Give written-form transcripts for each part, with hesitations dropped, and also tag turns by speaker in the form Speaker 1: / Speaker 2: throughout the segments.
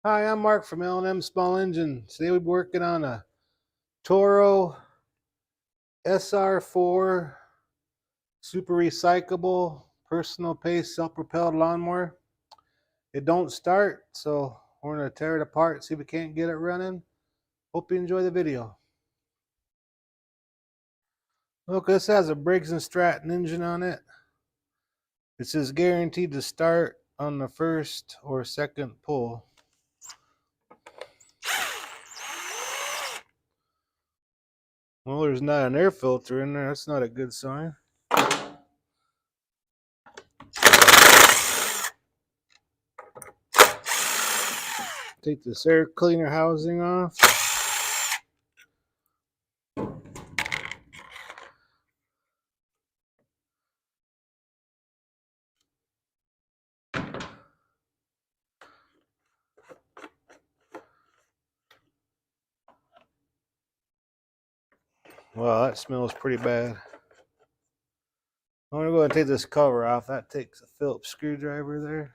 Speaker 1: Hi, I'm Mark from L&M Small Engine. Today we'll be working on a Toro SR4 super recyclable personal pace self-propelled lawnmower. It don't start, so we're going to tear it apart, see if we can't get it running. Hope you enjoy the video. Look, this has a Briggs & Stratton engine on it. It says guaranteed to start on the first or second pull. Well, there's not an air filter in there. That's not a good sign. Take this air cleaner housing off. Wow, that smells pretty bad. I'm going to go ahead and take this cover off. That takes a Phillips screwdriver there.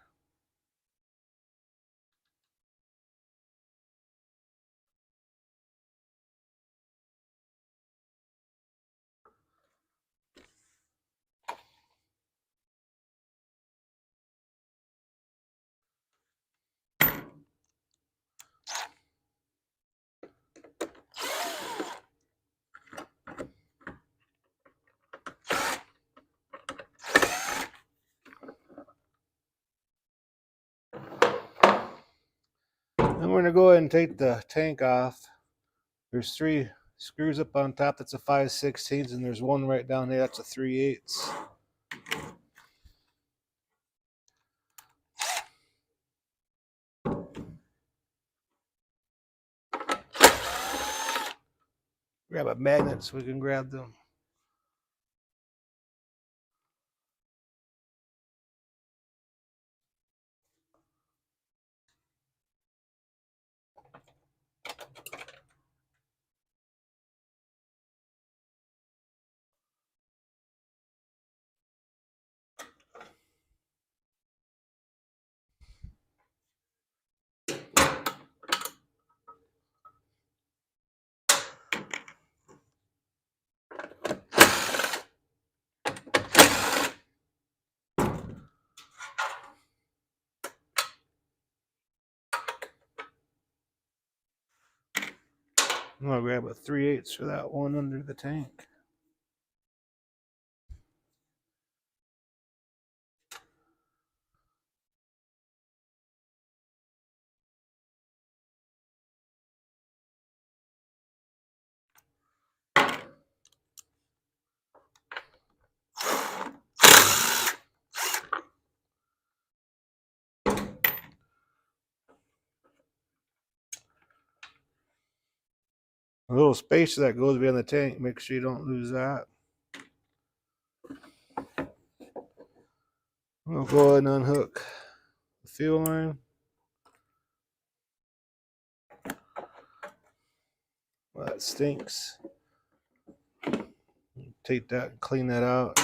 Speaker 1: Then we're going to go ahead and take the tank off. There's 3 screws up on top. That's a 5/16, and there's one right down there. That's a 3/8. Grab a magnet so we can grab them. I'm going to grab a 3/8 for that one under the tank. A little spacer that goes behind the tank. Make sure you don't lose that. We'll go ahead and unhook the fuel line. Well, that stinks. Take that and clean that out.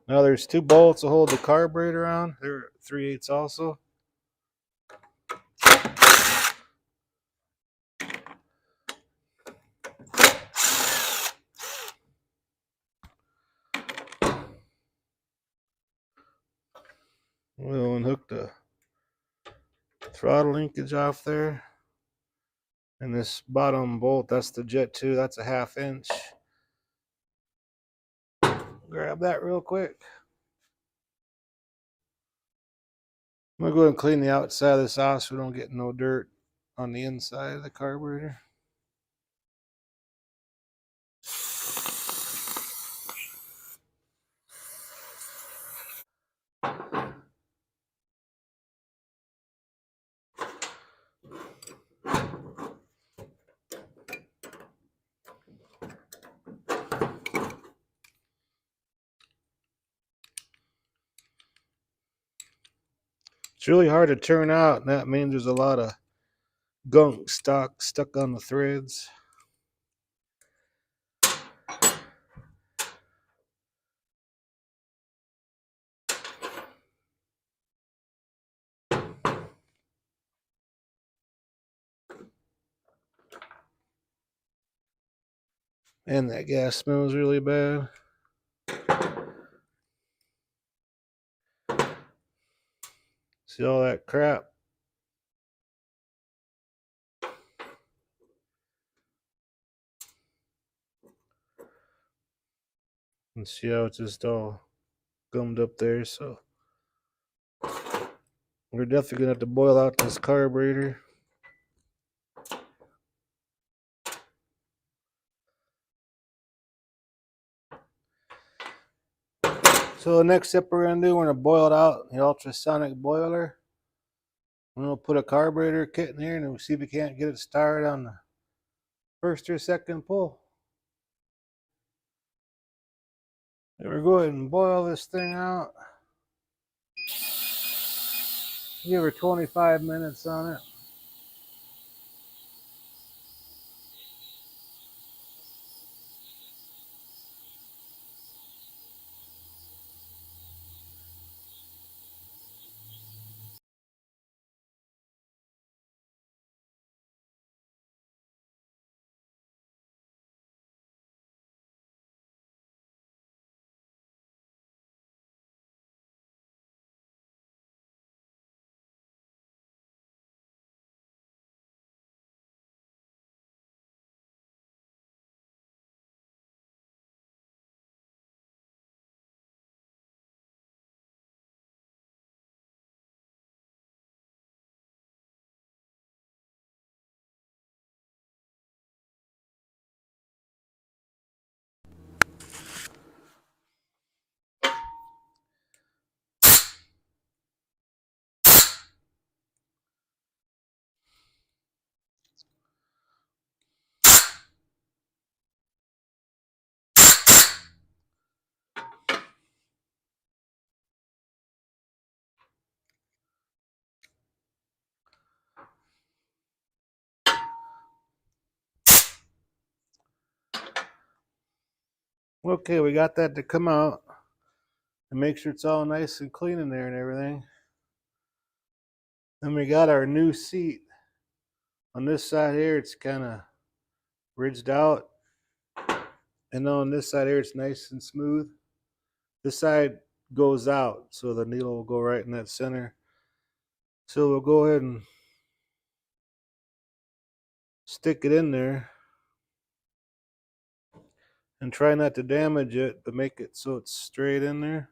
Speaker 1: Now there's 2 bolts to hold the carburetor on. They're 3/8 also. We'll unhook the throttle linkage off there. And this bottom bolt, that's the Jet 2, that's a 1/2 inch. Grab that real quick. I'm going to go ahead and clean the outside of this off so we don't get no dirt on the inside of the carburetor. It's really hard to turn out, and that means there's a lot of gunk stuck on the threads. And that gas smells really bad. See all that crap? And see how it's just all gummed up there. So we're definitely gonna have to boil out this carburetor. So the next step we're gonna do, we're gonna boil it out in the ultrasonic boiler. I'm gonna put a carburetor kit in here and we'll see if we can't get it started on the first or second pull. Then we're going and boil this thing out. Give her 25 minutes on it. Okay, we got that to come out. And make sure it's all nice and clean in there and everything. Then we got our new seat. On this side here, it's kind of ridged out. And on this side here, it's nice and smooth. This side goes out, so the needle will go right in that center. So we'll go ahead and stick it in there. And try not to damage it, but make it so it's straight in there.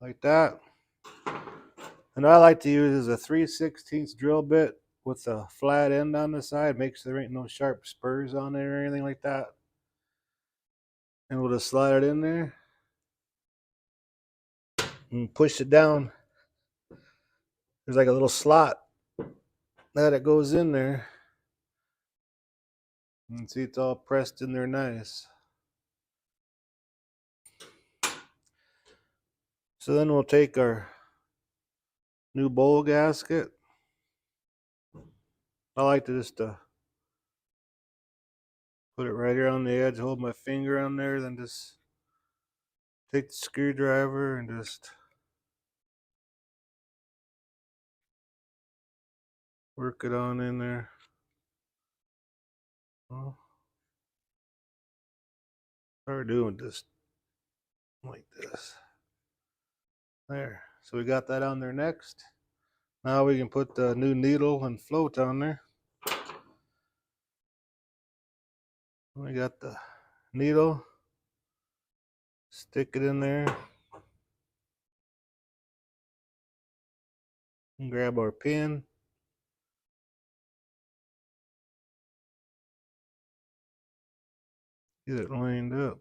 Speaker 1: Like that. And I like to use is a 3/16 drill bit with a flat end on the side. Makes there ain't no sharp spurs on there or anything like that. And we'll just slide it in there. And push it down. There's like a little slot that it goes in there. And see, it's all pressed in there nice. So then we'll take our new bowl gasket. I like to just put it right here on the edge, hold my finger on there, then just take the screwdriver and just work it on in there. Well, start doing just like this. There. So we got that on there next. Now we can put the new needle and float on there. We got the needle. Stick it in there. And grab our pin. Get it lined up.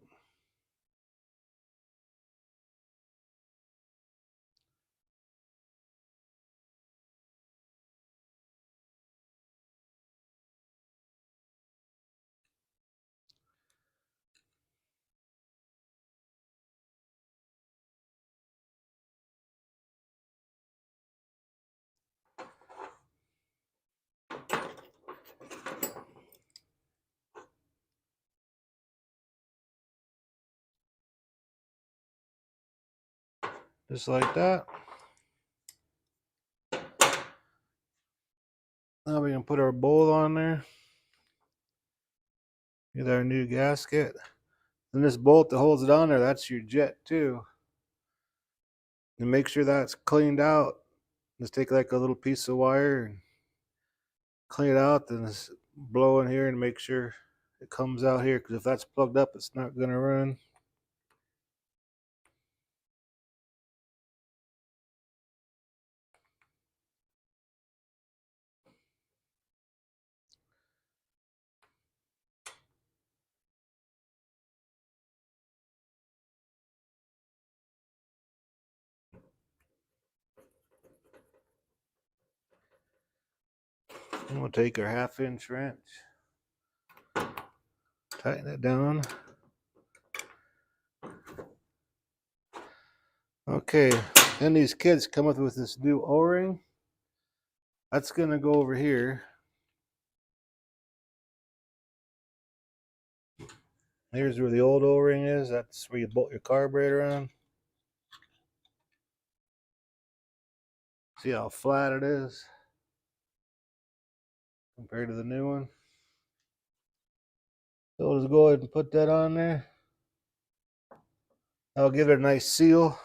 Speaker 1: Just like that. Now we can put our bowl on there. Here's our new gasket. And this bolt that holds it on there, that's your jet too. And make sure that's cleaned out. Just take like a little piece of wire and clean it out, then just blow in here and make sure it comes out here, because if that's plugged up, it's not going to run. And we'll take our 1/2-inch wrench, tighten it down. Okay, then these kids come up with this new O-ring. That's going to go over here. Here's where the old O-ring is. That's where you bolt your carburetor on. See how flat it is compared to the new one. So let's go ahead and put that on there. I'll give it a nice seal.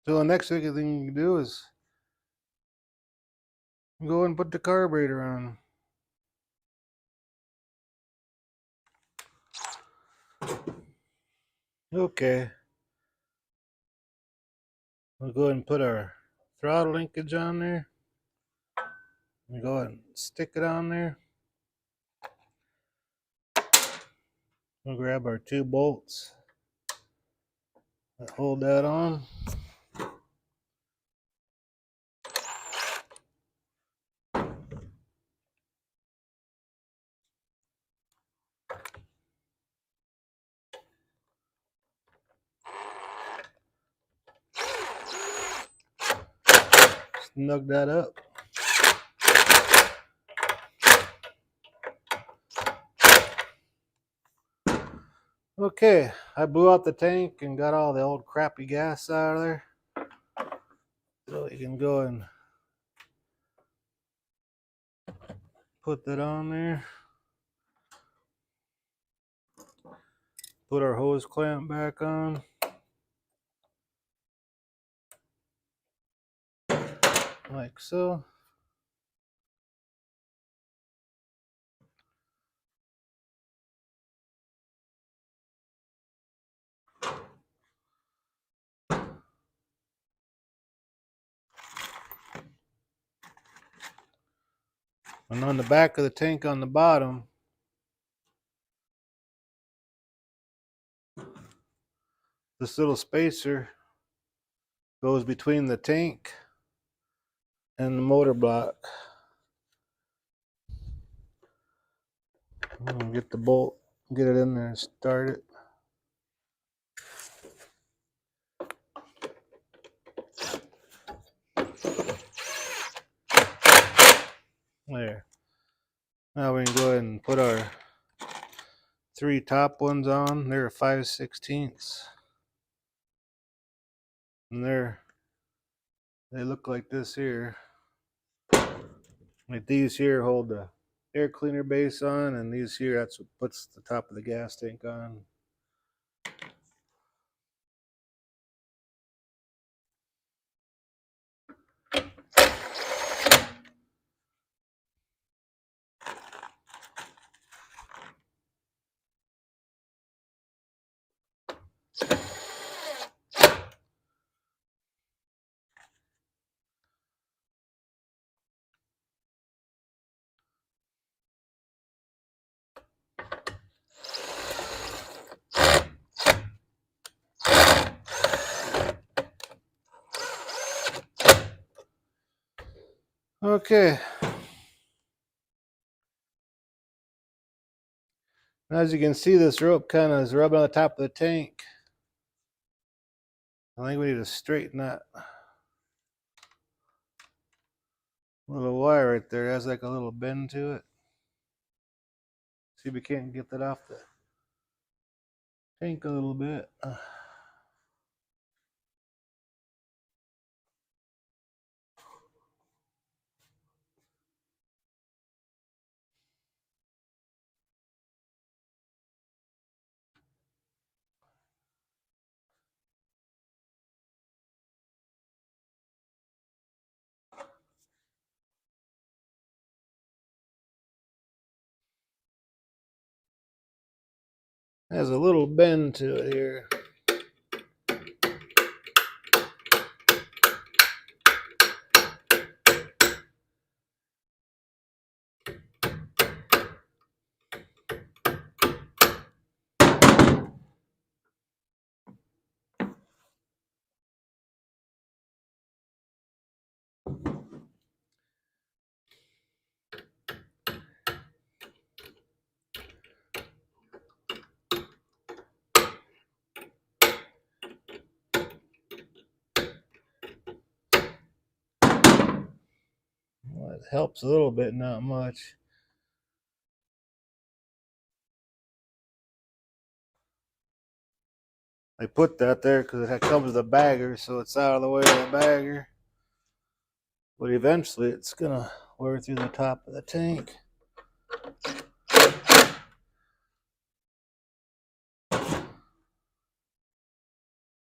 Speaker 1: So the next thing you can do is go and put the carburetor on. Okay. We'll go ahead and put our throttle linkage on there. We'll go ahead and stick it on there. We'll grab our 2 bolts that hold that on. Snug that up. Okay, I blew out the tank and got all the old crappy gas out of there. So you can go and put that on there. Put our hose clamp back on. Like so. And on the back of the tank on the bottom, this little spacer goes between the tank and the motor block. Get the bolt, get it in there and start it. There. Now we can go ahead and put our 3 top ones on. They're 5/16. And they look like this here. Like these here hold the air cleaner base on, and these here, that's what puts the top of the gas tank on. Okay. As you can see, this rope kind of is rubbing on the top of the tank. I think we need to straighten that little wire right there. It has like a little bend to it. See if we can't get that off the tank a little bit. Has a little bend to it here. Well, it helps a little bit, not much. I put that there because it comes with a bagger, so it's out of the way of the bagger. But eventually it's gonna wear through the top of the tank.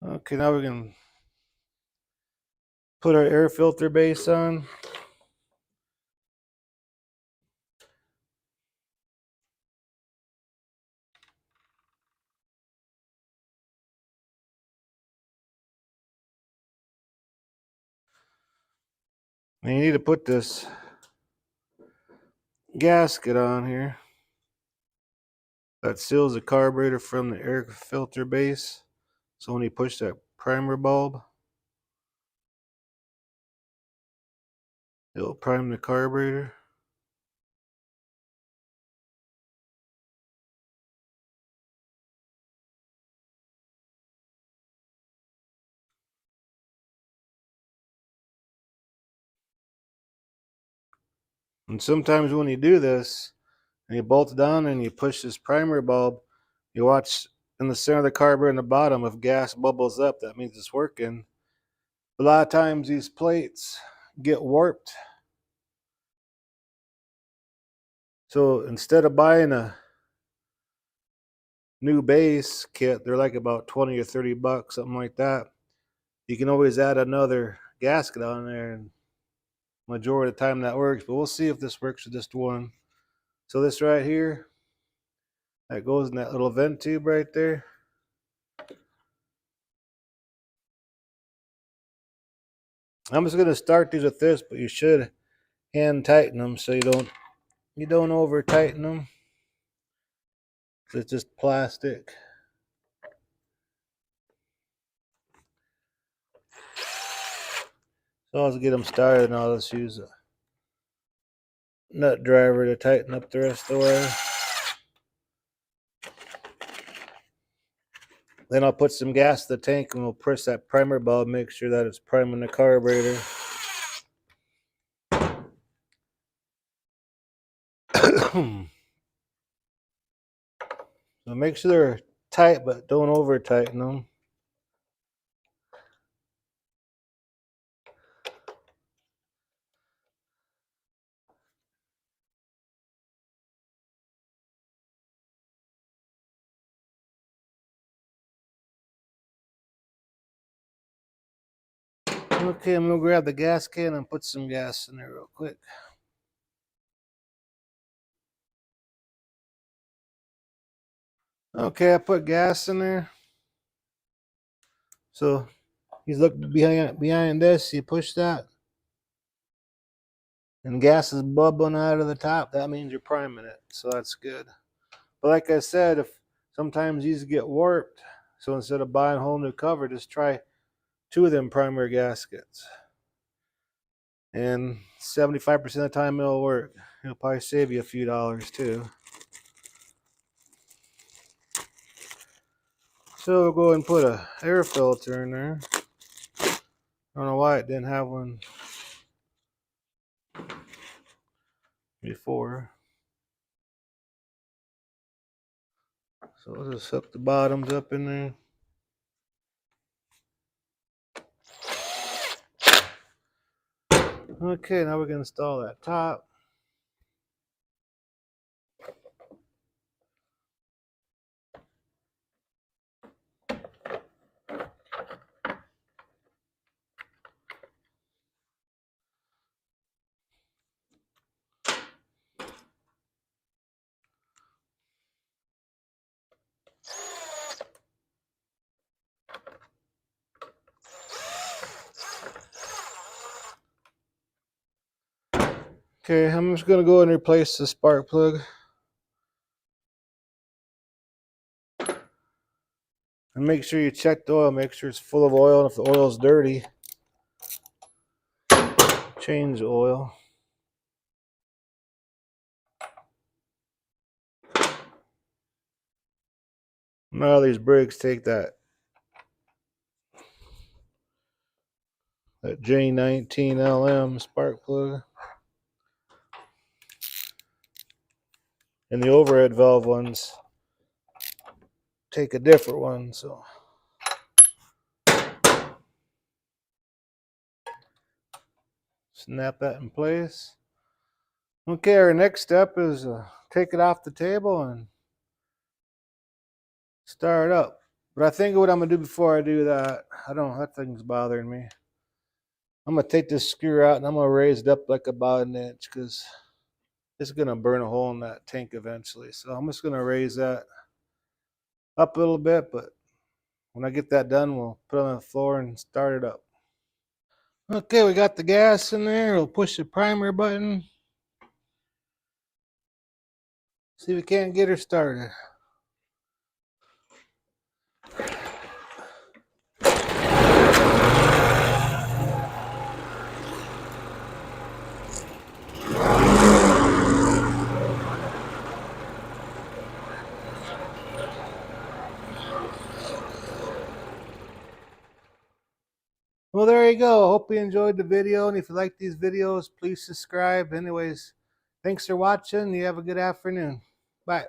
Speaker 1: Okay, now we can put our air filter base on. And you need to put this gasket on here that seals the carburetor from the air filter base. So when you push that primer bulb, it'll prime the carburetor. And sometimes when you do this, and you bolt it down and you push this primer bulb, you watch in the center of the carburetor in the bottom, if gas bubbles up, that means it's working. A lot of times these plates get warped. So instead of buying a new base kit, they're like about 20 or 30 bucks, something like that. You can always add another gasket on there, and majority of the time that works, but we'll see if this works with just one. So this right here, that goes in that little vent tube right there. I'm just going to start these with this, but you should hand tighten them so you don't over tighten them. It's just plastic. So I'll get them started, and I'll just use a nut driver to tighten up the rest of the way. Then I'll put some gas in the tank and we'll press that primer bulb, make sure that it's priming the carburetor. So make sure they're tight, but don't over tighten them. Okay, I'm gonna grab the gas can and put some gas in there real quick. Okay, I put gas in there. So you look behind this, you push that, and gas is bubbling out of the top. That means you're priming it, so that's good. But like I said, if sometimes these get warped, so instead of buying a whole new cover, just try 2 of them primer gaskets. And 75% of the time it'll work. It'll probably save you a few dollars too. So we'll go and put a air filter in there. I don't know why it didn't have one before. So we'll just hook the bottoms up in there. Okay, now we're going to install that top. Okay, I'm just going to go and replace the spark plug. And make sure you check the oil, make sure it's full of oil, and if the oil is dirty, change the oil. Now these brakes take that J19LM spark plug. And the overhead valve ones take a different one, so snap that in place. Okay, our next step is take it off the table and start up. But I think what I'm gonna do before I do that, that thing's bothering me. I'm gonna take this screw out and I'm gonna raise it up like about an inch because it's gonna burn a hole in that tank eventually. So I'm just gonna raise that up a little bit, but when I get that done, we'll put it on the floor and start it up. Okay, we got the gas in there. We'll push the primer button. See if we can't get her started. Well, there you go. Hope you enjoyed the video. And if you like these videos, please subscribe. Anyways, thanks for watching. You have a good afternoon. Bye.